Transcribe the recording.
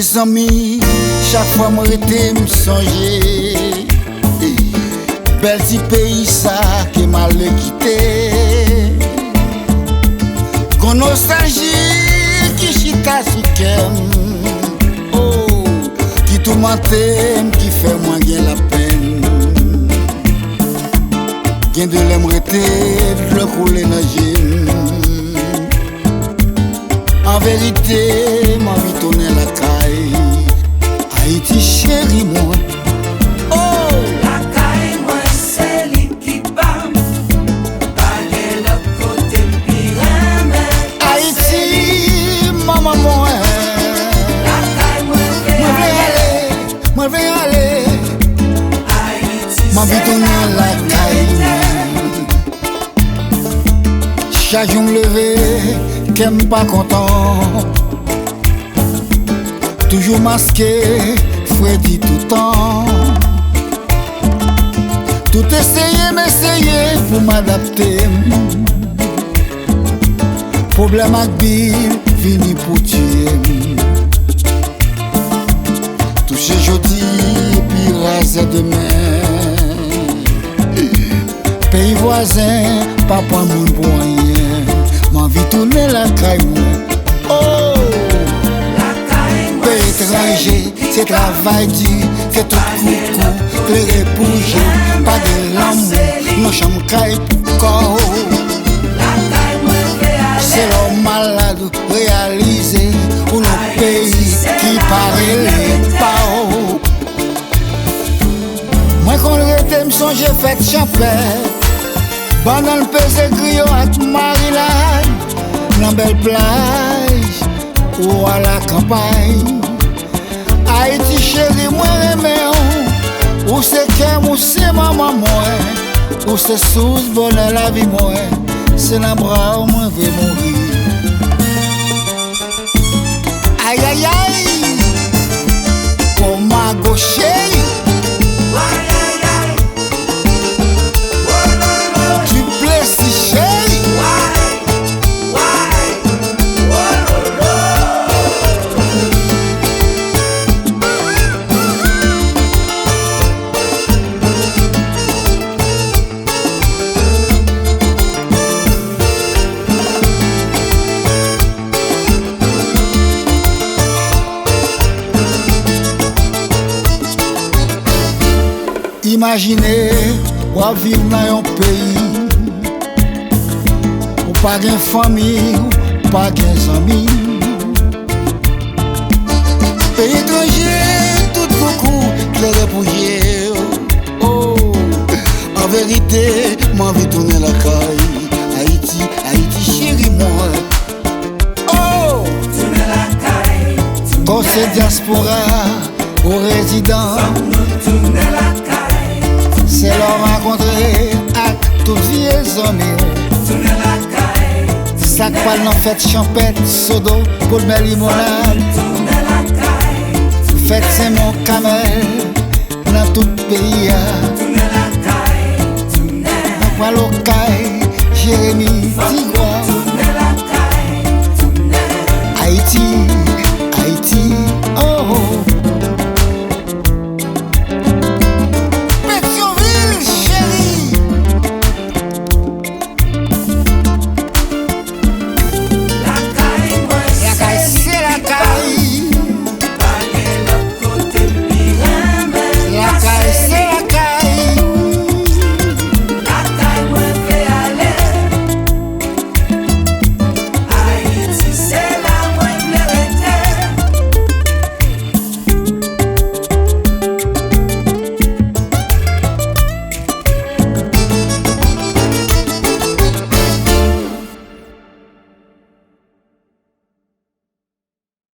mes amis, chaque fois moi rete me songer. Bel petit pays ça qui m'a le quitté. Con nostalgie qui chita sous kem. Oh, qui tout m'aime, qui fait moins bien la peine. Gain de l'aimeté, de le couler nager. En vérité, ma vie tourne la caille. Haïti chérie moi. Oh, la caille moi c'est l'équipage. Baguer le côté pyramide. Haïti, maman moi. La caille moi vais aller. Haïti, ma vie tourne la caille. Chaque jour me lever, qu'aime pas content. Toujours masqué, Freddy tout le temps. Tout m'essayer pour m'adapter. Problème avec Bill, fini pour tuer. Touché jeudi, puis raser demain. Pays voisin, pas pour mon pour rien. Ma vie tourne la caille. Oh, pays étranger, c'est travail dur, c'est tout coucou, clairé pour jouer, pas de l'amour, nos chambres caille pour corps. C'est l'homme malade réalisé pour nos pays qui paraît les paroles. Moi quand le rete me songe fait champêtre. Pendant le pesé griot avec Maryland, dans belle plage ou à la campagne. Haïti chérie, moi remède. Ou c'est qu'un ou c'est maman moi. Ou c'est sous bonheur la vie moi. C'est dans bras où moi vais mourir. Aïe aïe aïe, comme ma gauche. Imaginez, ou à vivre dans un pays ou pas de famille, ou pas de amis. Pays étranger, tout coucou, clair pour hier. Oh, en vérité, ma vie tourne la caille. Haïti, Haïti chérie moi. Oh, tourne la caille. Quand c'est diaspora, aux résidents. Tourne la caille. C'est leur rencontrer avec toutes vieux amis. Tourne la caille. Sac pal nan fête champêtre, sodo pour le bel limonade. Tourne la caille. Fête Saint-Mon Camel dans tout le pays. Tourne la caille. Tourne. Dans quoi l'ocaille, Jérémy,